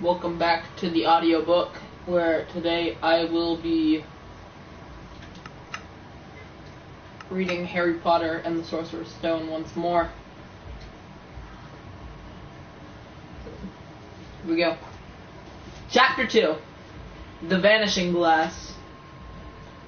Welcome back to the audiobook, where today I will be reading Harry Potter and the Sorcerer's Stone once more. Here we go. Chapter 2. The Vanishing Glass.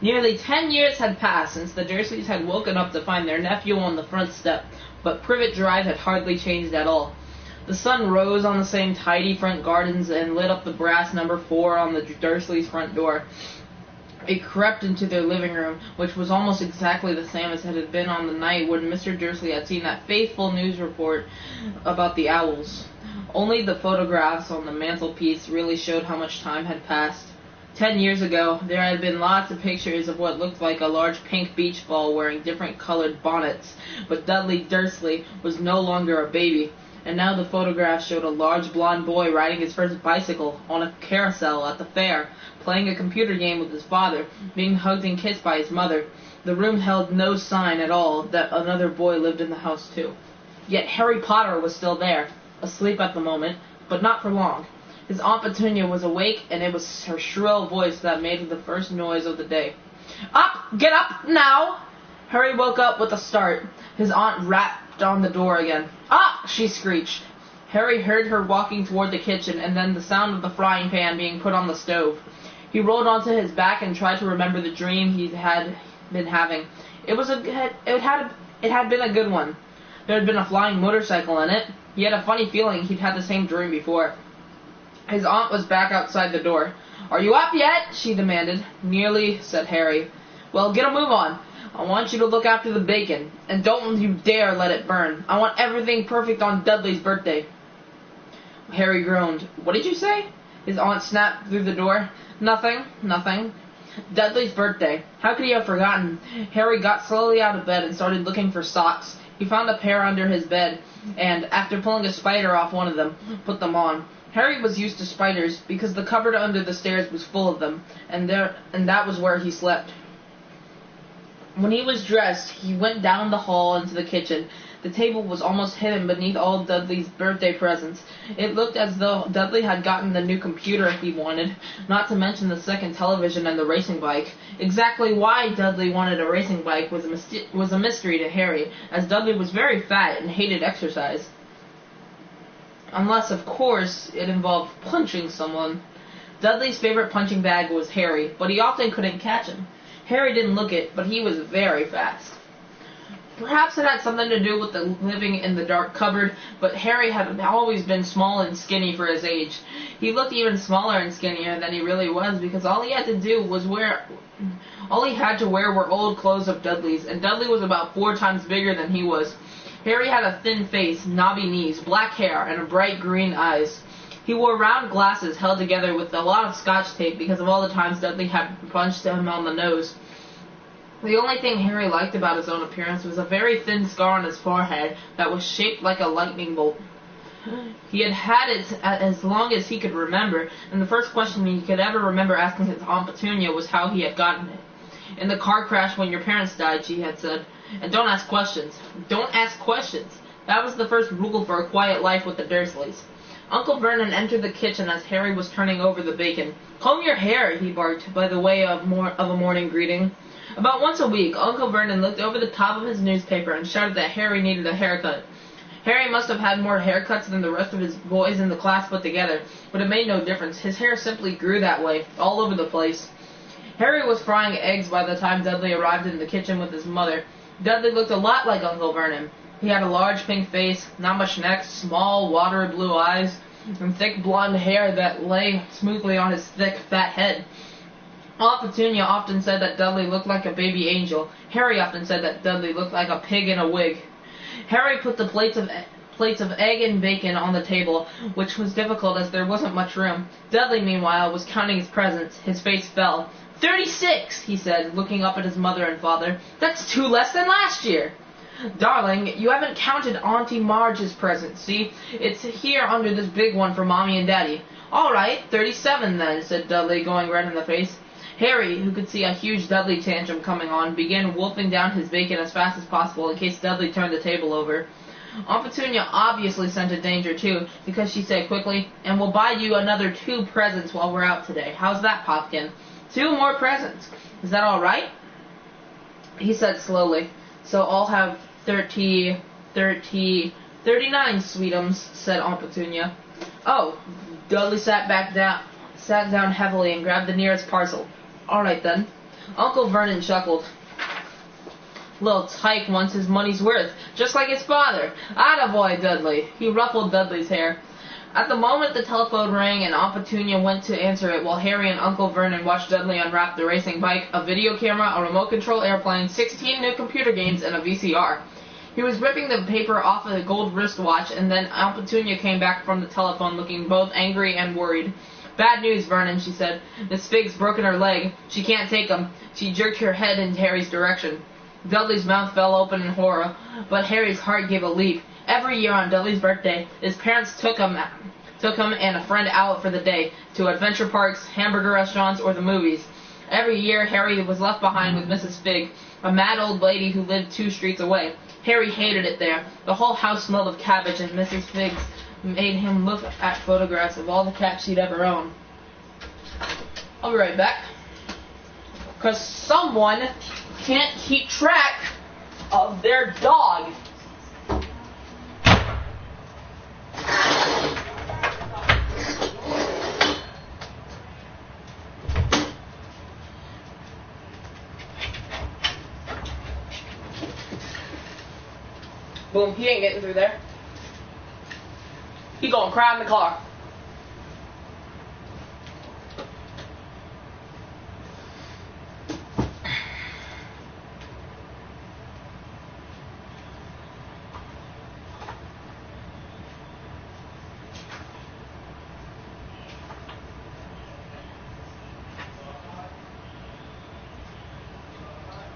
Nearly 10 years had passed since the Dursleys had woken up to find their nephew on the front step, but Privet Drive had hardly changed at all. The sun rose on the same tidy front gardens and lit up the brass number 4 on the Dursleys' front door. It crept into their living room, which was almost exactly the same as it had been on the night when Mr. Dursley had seen that faithful news report about the owls. Only the photographs on the mantelpiece really showed how much time had passed. 10 years ago, there had been lots of pictures of what looked like a large pink beach ball wearing different colored bonnets, but Dudley Dursley was no longer a baby. And now the photograph showed a large blond boy riding his first bicycle on a carousel at the fair, playing a computer game with his father, being hugged and kissed by his mother. The room held no sign at all that another boy lived in the house too. Yet Harry Potter was still there, asleep at the moment, but not for long. His Aunt Petunia was awake, and it was her shrill voice that made the first noise of the day. "Up! Get up, now!" Harry woke up with a start. His aunt rapped on the door again. "Up!" she screeched. Harry heard her walking toward the kitchen, and then the sound of the frying pan being put on the stove. He rolled onto his back and tried to remember the dream he had been having. It had been a good one. There had been a flying motorcycle in it. He had a funny feeling he'd had the same dream before. His aunt was back outside the door. "Are you up yet?" she demanded. "Nearly," said Harry. "Well, get a move on. I want you to look after the bacon, and don't you dare let it burn. I want everything perfect on Dudley's birthday." Harry groaned. "What did you say?" His aunt snapped through the door. Nothing. Dudley's birthday. How could he have forgotten? Harry got slowly out of bed and started looking for socks. He found a pair under his bed, and, after pulling a spider off one of them, put them on. Harry was used to spiders, because the cupboard under the stairs was full of them, and that was where he slept. When he was dressed, he went down the hall into the kitchen. The table was almost hidden beneath all Dudley's birthday presents. It looked as though Dudley had gotten the new computer he wanted, not to mention the second television and the racing bike. Exactly why Dudley wanted a racing bike was a mystery to Harry, as Dudley was very fat and hated exercise. Unless, of course, it involved punching someone. Dudley's favorite punching bag was Harry, but he often couldn't catch him. Harry didn't look it, but he was very fast. Perhaps it had something to do with the living in the dark cupboard, but Harry had always been small and skinny for his age. He looked even smaller and skinnier than he really was, because all he had to wear were old clothes of Dudley's, and Dudley was about 4 times bigger than he was. Harry had a thin face, knobby knees, black hair, and bright green eyes. He wore round glasses held together with a lot of scotch tape because of all the times Dudley had punched him on the nose. The only thing Harry liked about his own appearance was a very thin scar on his forehead that was shaped like a lightning bolt. He had had it as long as he could remember, and the first question he could ever remember asking his Aunt Petunia was how he had gotten it. "In the car crash when your parents died," she had said. "And don't ask questions. Don't ask questions." That was the first rule for a quiet life with the Dursleys. Uncle Vernon entered the kitchen as Harry was turning over the bacon. "Comb your hair," he barked, by the way of a morning greeting. About once a week, Uncle Vernon looked over the top of his newspaper and shouted that Harry needed a haircut. Harry must have had more haircuts than the rest of his boys in the class put together, but it made no difference. His hair simply grew that way, all over the place. Harry was frying eggs by the time Dudley arrived in the kitchen with his mother. Dudley looked a lot like Uncle Vernon. He had a large pink face, not much neck, small, watery blue eyes, and thick blonde hair that lay smoothly on his thick, fat head. Aunt Petunia often said that Dudley looked like a baby angel. Harry often said that Dudley looked like a pig in a wig. Harry put the plates of egg and bacon on the table, which was difficult as there wasn't much room. Dudley, meanwhile, was counting his presents. His face fell. 36, he said, looking up at his mother and father. "That's 2 less than last year." "Darling, you haven't counted Auntie Marge's present, see? It's here under this big one for Mommy and Daddy." "All right, 37 then," said Dudley, going red in the face. Harry, who could see a huge Dudley tantrum coming on, began wolfing down his bacon as fast as possible in case Dudley turned the table over. Aunt Petunia obviously scented danger too, because she said quickly, "And we'll buy you another 2 presents while we're out today. How's that, Popkin? 2 more presents. Is that all right?" He said slowly. "So I'll have 39 sweetums," said Aunt Petunia. "Oh." Dudley sat down heavily and grabbed the nearest parcel. "All right then." Uncle Vernon chuckled. "Little tyke wants his money's worth, just like his father. Attaboy, Dudley." He ruffled Dudley's hair. At the moment the telephone rang and Aunt Petunia went to answer it while Harry and Uncle Vernon watched Dudley unwrap the racing bike, a video camera, a remote control airplane, 16 new computer games, and a VCR. He was ripping the paper off of the gold wristwatch, and then Aunt Petunia came back from the telephone looking both angry and worried. "Bad news, Vernon," she said. "Miss Fig's broken her leg. She can't take 'em." She jerked her head in Harry's direction. Dudley's mouth fell open in horror, but Harry's heart gave a leap. Every year on Dudley's birthday, his parents took him and a friend out for the day, to adventure parks, hamburger restaurants, or the movies. Every year, Harry was left behind with Mrs. Fig, a mad old lady who lived 2 streets away. Harry hated it there. The whole house smelled of cabbage, and Mrs. Fig's made him look at photographs of all the cats she'd ever owned. I'll be right back. Because someone can't keep track of their dog. Boom, he ain't getting through there. He gonna cry in the car.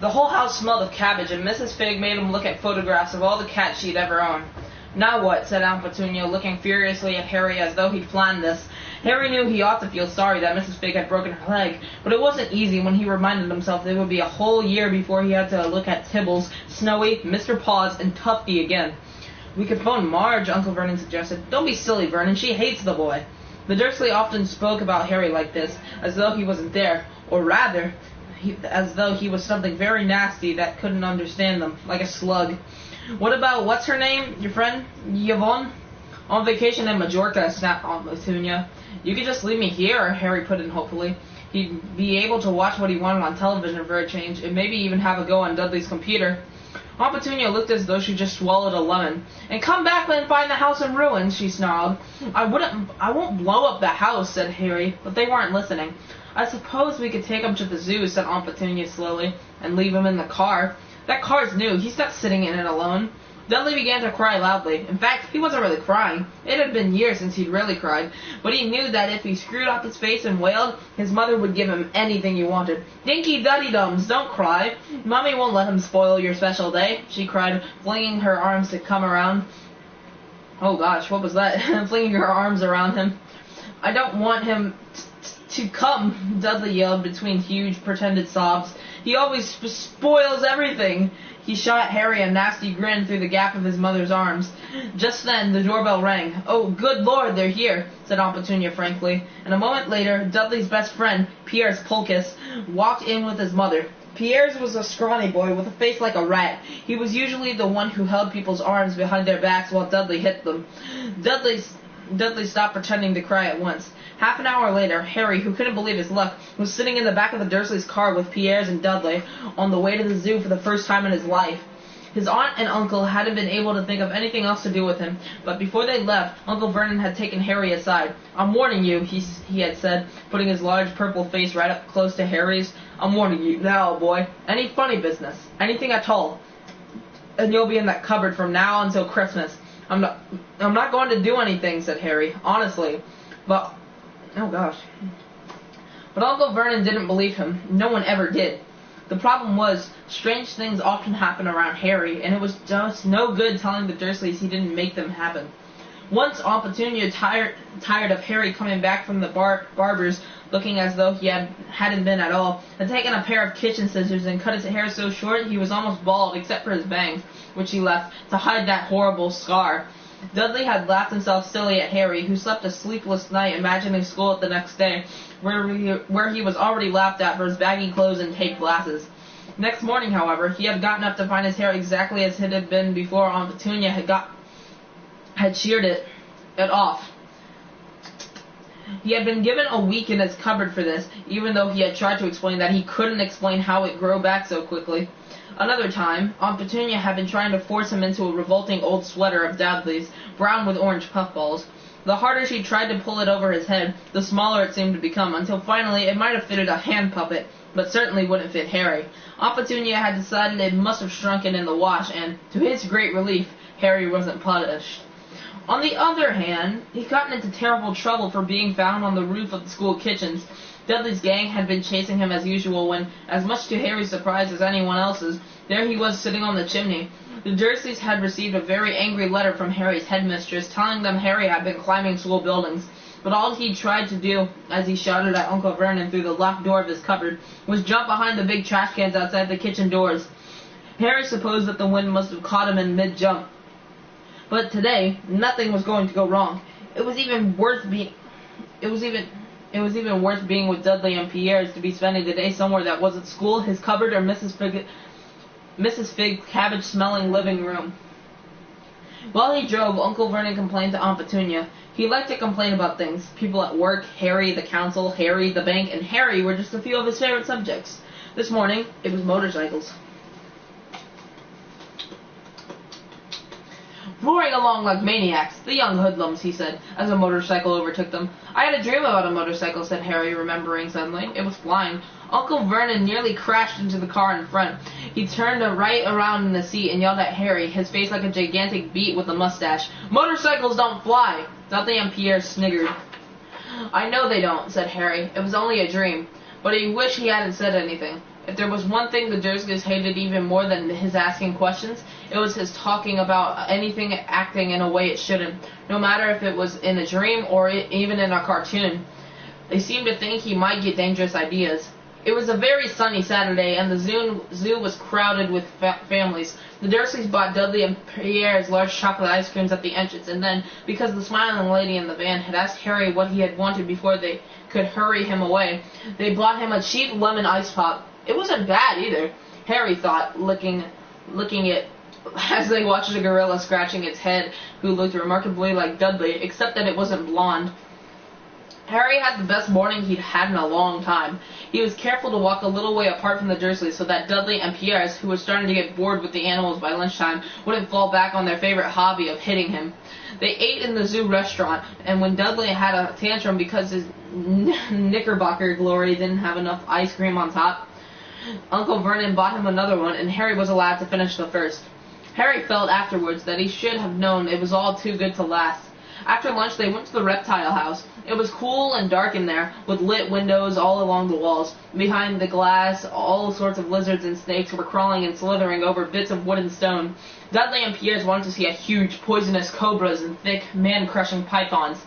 The whole house smelled of cabbage, and Mrs. Fig made him look at photographs of all the cats she'd ever owned. "Now what?" said Aunt Petunia, looking furiously at Harry as though he'd planned this. Harry knew he ought to feel sorry that Mrs. Fig had broken her leg, but it wasn't easy when he reminded himself that it would be a whole year before he had to look at Tibbles, Snowy, Mr. Paws, and Tufty again. "We could phone Marge," Uncle Vernon suggested. "Don't be silly, Vernon. She hates the boy." The Dursley often spoke about Harry like this, as though he wasn't there, or rather, as though he was something very nasty that couldn't understand them, like a slug. "What about what's-her-name, your friend, Yvonne?" "On vacation in Majorca," snapped Aunt Petunia. "You could just leave me here," Harry put in hopefully. He'd be able to watch what he wanted on television for a change, and maybe even have a go on Dudley's computer. Aunt Petunia looked as though she just swallowed a lemon. "And come back and find the house in ruins," she snarled. I won't blow up the house," said Harry, but they weren't listening. "I suppose we could take him to the zoo," said Aunt Petunia slowly, "and leave him in the car. That car's new. He's not sitting in it alone." Dudley began to cry loudly. In fact, he wasn't really crying. It had been years since he'd really cried, but he knew that if he screwed up his face and wailed, his mother would give him anything he wanted. "Dinky Duddy-Dums, don't cry. Mommy won't let him spoil your special day," she cried, flinging her arms to come around. Oh gosh, what was that? Flinging her arms around him. "I don't want him to come," Dudley yelled between huge pretended sobs. "He always spoils everything." He shot Harry a nasty grin through the gap of his mother's arms. Just then, the doorbell rang. "Oh, good Lord, they're here," said Aunt Petunia frankly. And a moment later, Dudley's best friend, Pierre's Pulchus, walked in with his mother. Pierre's was a scrawny boy with a face like a rat. He was usually the one who held people's arms behind their backs while Dudley hit them. Dudley stopped pretending to cry at once. Half an hour later, Harry, who couldn't believe his luck, was sitting in the back of the Dursleys' car with Pierre's and Dudley on the way to the zoo for the first time in his life. His aunt and uncle hadn't been able to think of anything else to do with him, but before they left, Uncle Vernon had taken Harry aside. "I'm warning you," he had said, putting his large purple face right up close to Harry's. "I'm warning you now, boy. Any funny business, anything at all, and you'll be in that cupboard from now until Christmas." I'm not going to do anything," said Harry, honestly. But Uncle Vernon didn't believe him. No one ever did. The problem was, strange things often happen around Harry, and it was just no good telling the Dursleys he didn't make them happen. Once Aunt Petunia, tired of Harry coming back from the barber's looking as though he hadn't been at all, had taken a pair of kitchen scissors and cut his hair so short he was almost bald except for his bangs. which he left to hide that horrible scar. Dudley had laughed himself silly at Harry, who slept a sleepless night imagining school the next day, where he was already laughed at for his baggy clothes and taped glasses. Next morning, however, he had gotten up to find his hair exactly as it had been before Aunt Petunia had sheared it off. He had been given a week in his cupboard for this, even though he had tried to explain that he couldn't explain how it grew back so quickly. Another time, Aunt Petunia had been trying to force him into a revolting old sweater of Dudley's, brown with orange puffballs. The harder she tried to pull it over his head, the smaller it seemed to become, until finally it might have fitted a hand puppet, but certainly wouldn't fit Harry. Aunt Petunia had decided it must have shrunken in the wash, and, to his great relief, Harry wasn't punished. On the other hand, he'd gotten into terrible trouble for being found on the roof of the school kitchens. Dudley's gang had been chasing him as usual when, as much to Harry's surprise as anyone else's, there he was sitting on the chimney. The Dursleys had received a very angry letter from Harry's headmistress telling them Harry had been climbing school buildings, but all he tried to do, as he shouted at Uncle Vernon through the locked door of his cupboard, was jump behind the big trash cans outside the kitchen doors. Harry supposed that the wind must have caught him in mid-jump. But today, nothing was going to go wrong. It was even worth being with Dudley and Pierre's to be spending the day somewhere that wasn't school, his cupboard, or Mrs. Fig's cabbage-smelling living room. While he drove, Uncle Vernon complained to Aunt Petunia. He liked to complain about things. People at work, Harry, the council, Harry, the bank, and Harry were just a few of his favorite subjects. This morning, it was motorcycles. Roaring along like maniacs, the young hoodlums, he said, as a motorcycle overtook them. I had a dream about a motorcycle, said Harry, remembering suddenly. It was flying. Uncle Vernon nearly crashed into the car in front. He turned right around in the seat and yelled at Harry, his face like a gigantic beet with a mustache. Motorcycles don't fly! Dudley and Pierre sniggered. I know they don't, said Harry. It was only a dream. But he wished he hadn't said anything. If there was one thing the Dursleys hated even more than his asking questions, it was his talking about anything acting in a way it shouldn't, no matter if it was in a dream or even in a cartoon. They seemed to think he might get dangerous ideas. It was a very sunny Saturday, and the zoo was crowded with families. The Dursleys bought Dudley and Pierre's large chocolate ice creams at the entrance, and then, because the smiling lady in the van had asked Harry what he had wanted before they could hurry him away, they bought him a cheap lemon ice pop. It wasn't bad either, Harry thought, licking it as they watched a gorilla scratching its head, who looked remarkably like Dudley, except that it wasn't blonde. Harry had the best morning he'd had in a long time. He was careful to walk a little way apart from the Dursleys so that Dudley and Pierre, who were starting to get bored with the animals by lunchtime, wouldn't fall back on their favorite hobby of hitting him. They ate in the zoo restaurant, and when Dudley had a tantrum because his Knickerbocker glory didn't have enough ice cream on top, Uncle Vernon bought him another one, and Harry was allowed to finish the first. Harry felt afterwards that he should have known it was all too good to last. After lunch, they went to the reptile house. It was cool and dark in there, with lit windows all along the walls. Behind the glass, all sorts of lizards and snakes were crawling and slithering over bits of wood and stone. Dudley and Pierre wanted to see a huge, poisonous cobras and thick, man-crushing pythons.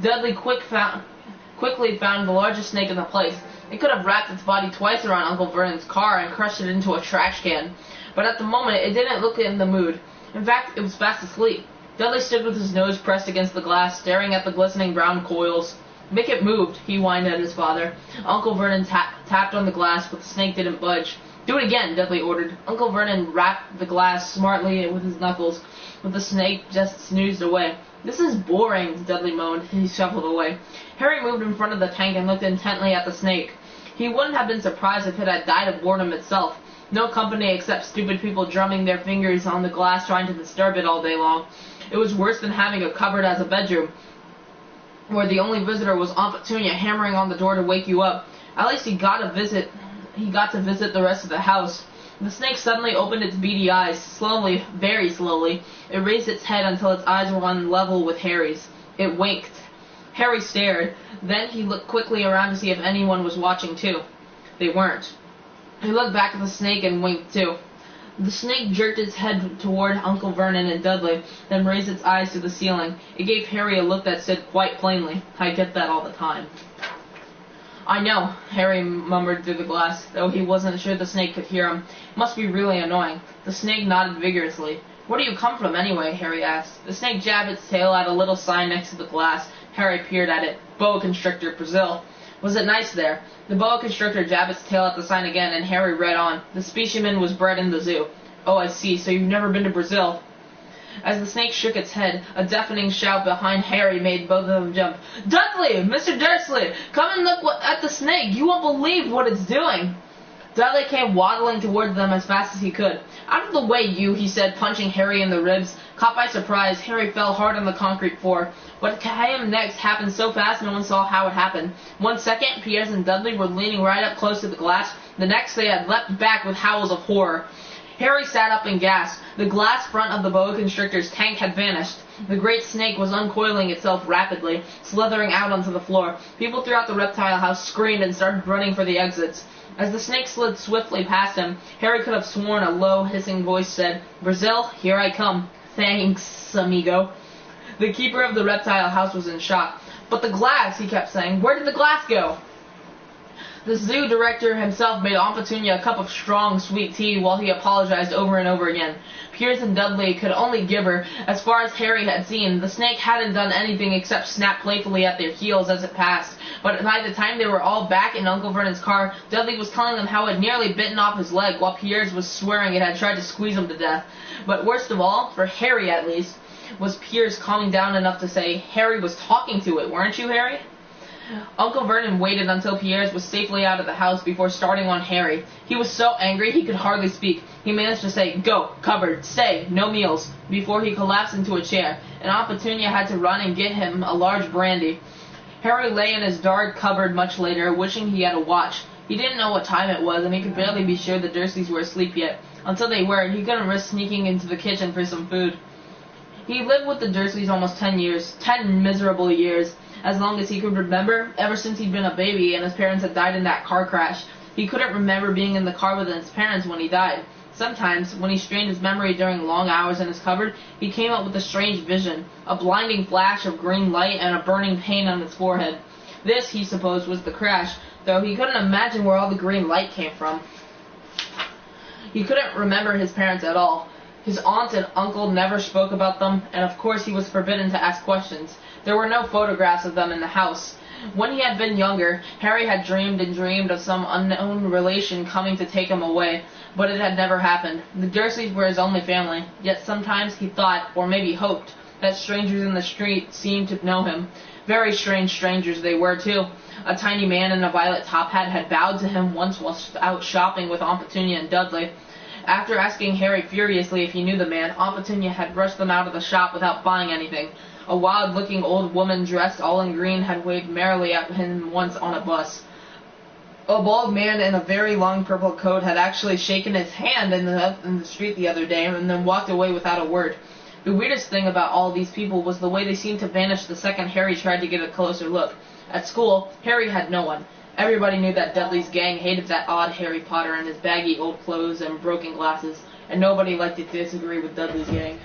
Dudley quickly found the largest snake in the place. It could have wrapped its body twice around Uncle Vernon's car and crushed it into a trash can. But at the moment, it didn't look in the mood. In fact, it was fast asleep. Dudley stood with his nose pressed against the glass, staring at the glistening brown coils. Make it move, he whined at his father. Uncle Vernon tapped on the glass, but the snake didn't budge. Do it again, Dudley ordered. Uncle Vernon rapped the glass smartly with his knuckles, but the snake just snoozed away. This is boring, Dudley moaned. He shuffled away. Harry moved in front of the tank and looked intently at the snake. He wouldn't have been surprised if it had died of boredom itself. No company except stupid people drumming their fingers on the glass trying to disturb it all day long. It was worse than having a cupboard as a bedroom, where the only visitor was Aunt Petunia hammering on the door to wake you up. At least he got to visit the rest of the house. The snake suddenly opened its beady eyes. Slowly, very slowly, it raised its head until its eyes were on level with Harry's. It winked. Harry stared. Then he looked quickly around to see if anyone was watching too. They weren't. He looked back at the snake and winked too. The snake jerked its head toward Uncle Vernon and Dudley, then raised its eyes to the ceiling. It gave Harry a look that said quite plainly, I get that all the time. I know, Harry murmured through the glass, though he wasn't sure the snake could hear him. It must be really annoying. The snake nodded vigorously. "Where do you come from, anyway?" Harry asked. The snake jabbed its tail at a little sign next to the glass. Harry peered at it. "Boa constrictor, Brazil." "Was it nice there?" The boa constrictor jabbed its tail at the sign again, and Harry read on. "The specimen was bred in the zoo." "Oh, I see. So you've never been to Brazil?" As the snake shook its head, a deafening shout behind Harry made both of them jump. "Dudley! Mr. Dursley! Come and look at the snake! You won't believe what it's doing!" Dudley came waddling toward them as fast as he could. "Out of the way, you," he said, punching Harry in the ribs. Caught by surprise, Harry fell hard on the concrete floor. What came next happened so fast no one saw how it happened. 1 second, Piers and Dudley were leaning right up close to the glass. The next, they had leapt back with howls of horror. Harry sat up and gasped. The glass front of the boa constrictor's tank had vanished. The great snake was uncoiling itself rapidly, slithering out onto the floor. People throughout the reptile house screamed and started running for the exits. As the snake slid swiftly past him, Harry could have sworn a low, hissing voice said, "Brazil, here I come." "Thanks, amigo." The keeper of the reptile house was in shock. "But the glass," he kept saying. "Where did the glass go?" The zoo director himself made Aunt Petunia a cup of strong, sweet tea while he apologized over and over again. Piers and Dudley could only gibber. As far as Harry had seen, the snake hadn't done anything except snap playfully at their heels as it passed. But by the time they were all back in Uncle Vernon's car, Dudley was telling them how it had nearly bitten off his leg, while Piers was swearing it had tried to squeeze him to death. But worst of all, for Harry at least, was Piers calming down enough to say, "Harry was talking to it, weren't you, Harry?" Uncle Vernon waited until Piers was safely out of the house before starting on Harry. He was so angry he could hardly speak. He managed to say, "Go, cupboard, stay, no meals," before he collapsed into a chair, and Aunt Petunia had to run and get him a large brandy. Harry lay in his dark cupboard much later, wishing he had a watch. He didn't know what time it was, and he could barely be sure the Dursleys were asleep yet. Until they were, he couldn't risk sneaking into the kitchen for some food. He lived with the Dursleys almost 10 years, 10 miserable years. As long as he could remember, ever since he'd been a baby and his parents had died in that car crash. He couldn't remember being in the car with his parents when he died. Sometimes, when he strained his memory during long hours in his cupboard, he came up with a strange vision, a blinding flash of green light and a burning pain on his forehead. This, he supposed, was the crash, though he couldn't imagine where all the green light came from. He couldn't remember his parents at all. His aunt and uncle never spoke about them, and of course he was forbidden to ask questions. There were no photographs of them in the house. When he had been younger, Harry had dreamed and dreamed of some unknown relation coming to take him away, but it had never happened. The Dursleys were his only family, yet sometimes he thought, or maybe hoped, that strangers in the street seemed to know him. Very strange strangers they were, too. A tiny man in a violet top hat had bowed to him once while out shopping with Aunt Petunia and Dudley. After asking Harry furiously if he knew the man, Aunt Petunia had rushed them out of the shop without buying anything. A wild-looking old woman dressed all in green had waved merrily at him once on a bus. A bald man in a very long purple coat had actually shaken his hand in the street the other day and then walked away without a word. The weirdest thing about all these people was the way they seemed to vanish the second Harry tried to get a closer look. At school, Harry had no one. Everybody knew that Dudley's gang hated that odd Harry Potter and his baggy old clothes and broken glasses, and nobody liked to disagree with Dudley's gang.